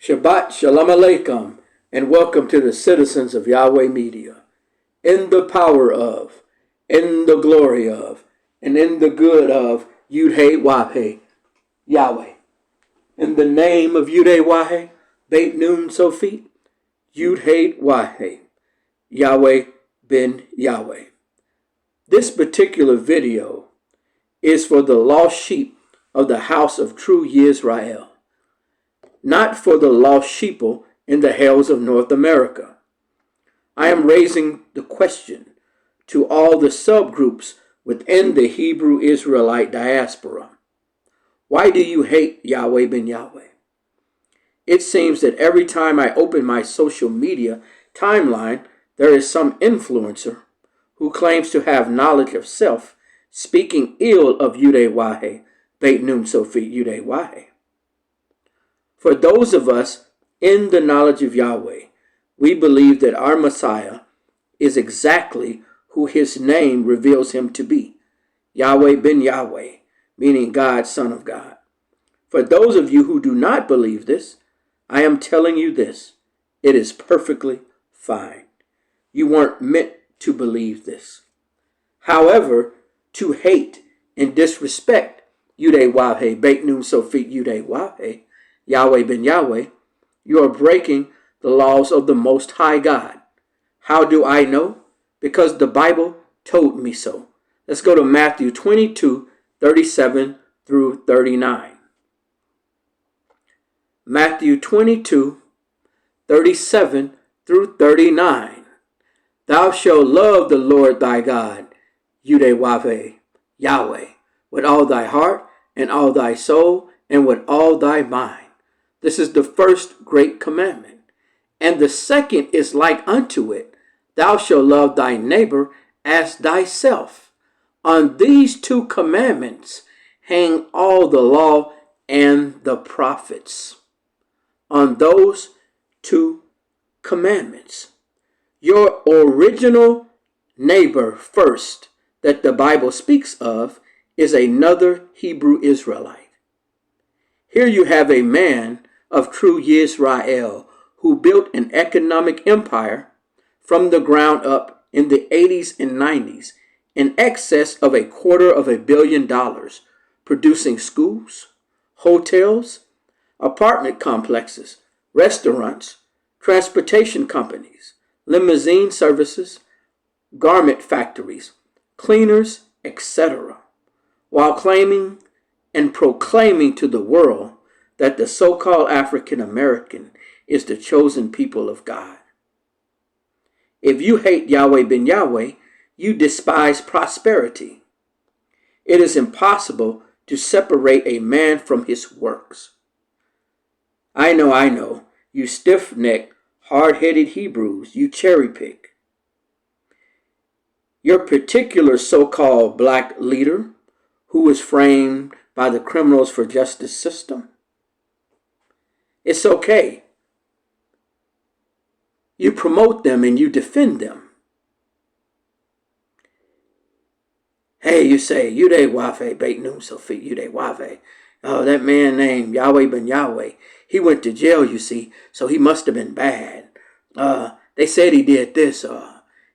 Shabbat Shalom Aleichem, and welcome to the citizens of Yahweh Media. In the power of, in the glory of, and in the good of Yhwh, Yahweh. In the name of Yhwh, Beit Nun Sofit, Yhwh, Yahweh ben Yahweh. This particular video is for the lost sheep of the house of true YISRAEL, not for the lost sheeple in the hells of North America. I am raising the question to all the subgroups within the Hebrew Israelite diaspora. Why do you hate Yahweh ben Yahweh? It seems that every time I open my social media timeline, there is some influencer who claims to have knowledge of self, speaking ill of Yhwh, Beit Nun Sofit Yhwh. For those of us in the knowledge of Yahweh, we believe that our Messiah is exactly who his name reveals him to be, Yahweh ben Yahweh, meaning God, Son of God. For those of you who do not believe this, I am telling you this, it is perfectly fine. You weren't meant to believe this. However, to hate and disrespect Yhwh, Beit Nun Sofit Yhwh, Yahweh ben Yahweh, you are breaking the laws of the Most High God. How do I know? Because the Bible told me so. Let's go to Matthew 22, 37 through 39. Matthew 22, 37 through 39. Thou shalt love the Lord thy God, Yhwh, Yahweh, with all thy heart and all thy soul and with all thy mind. This is the first great commandment. And the second is like unto it. Thou shalt love thy neighbor as thyself. On these two commandments hang all the law and the prophets. On those two commandments. Your original neighbor first that the Bible speaks of is another Hebrew Israelite. Here you have a man of true YISRAEL who built an economic empire from the ground up in the 80s and 90s in excess of $250 million, producing schools, hotels, apartment complexes, restaurants, transportation companies, limousine services, garment factories, cleaners, etc., while claiming and proclaiming to the world that the so-called African American is the chosen people of God. If you hate Yahweh ben Yahweh, you despise prosperity. It is impossible to separate a man from his works. I know, you stiff-necked, hard-headed Hebrews, you cherry-pick. Your particular so-called black leader, who was framed by the criminals for justice system, it's okay. You promote them and you defend them. Hey, you say, Yhwh, Beit Nun Sofit Yhwh. Oh, that man named Yahweh ben Yahweh. He went to jail, you see, so he must have been bad. They said he did this.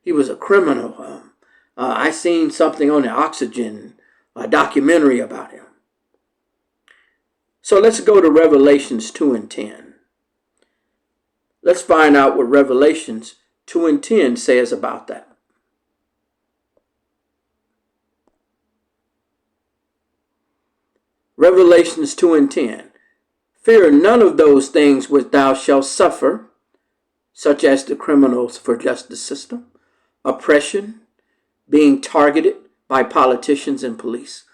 He was a criminal. I seen something on the Oxygen, a documentary about him. So let's go to Revelations 2 and 10. Let's find out what Revelations 2 and 10 says about that. Revelations 2 and 10. Fear none of those things which thou shalt suffer, such as the criminals for justice system, oppression, being targeted by politicians and police.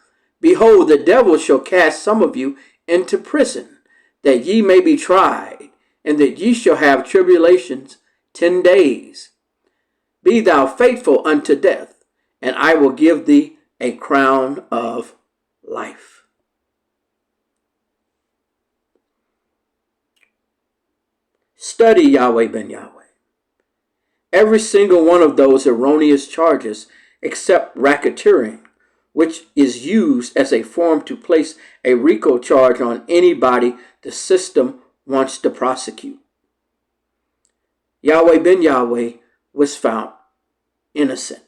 Behold, the devil shall cast some of you into prison, that ye may be tried, and that ye shall have tribulations 10 days. Be thou faithful unto death, and I will give thee a crown of life. Study Yahweh ben Yahweh. Every single one of those erroneous charges, except racketeering, which is used as a form to place a RICO charge on anybody the system wants to prosecute. Yahweh ben Yahweh was found innocent,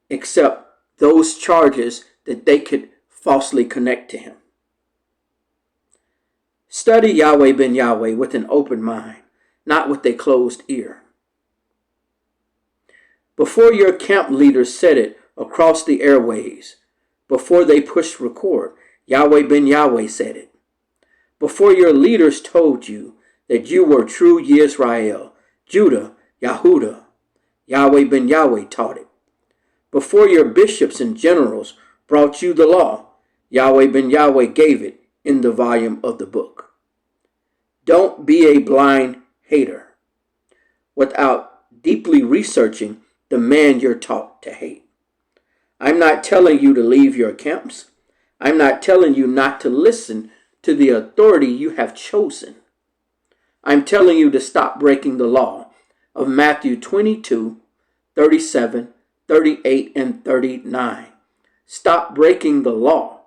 except those charges that they could falsely connect to him. Study Yahweh ben Yahweh with an open mind, not with a closed ear. Before your camp leaders said it across the airways, before they pushed record, Yahweh ben Yahweh said it. Before your leaders told you that you were true YISRAEL, Judah, YAHUDAH, Yahweh ben Yahweh taught it. Before your bishops and generals brought you the law, Yahweh ben Yahweh gave it in the volume of the book. Don't be a blind hater without deeply researching the man you're taught to hate. I'm not telling you to leave your camps. I'm not telling you not to listen to the authority you have chosen. I'm telling you to stop breaking the law of Matthew 22, 37, 38, and 39. Stop breaking the law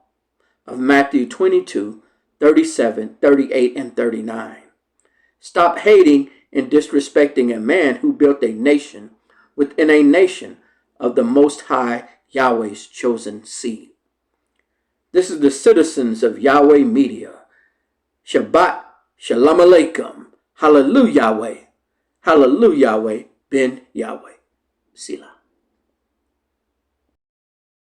of Matthew 22, 37, 38, and 39. Stop hating and disrespecting a man who built a nation within a nation of the Most High Yahweh's chosen seed. This is the citizens of Yahweh Media. Shabbat Shalom Aleichem. Hallelujah Yahweh. Hallelujah Yahweh ben Yahweh. Selah.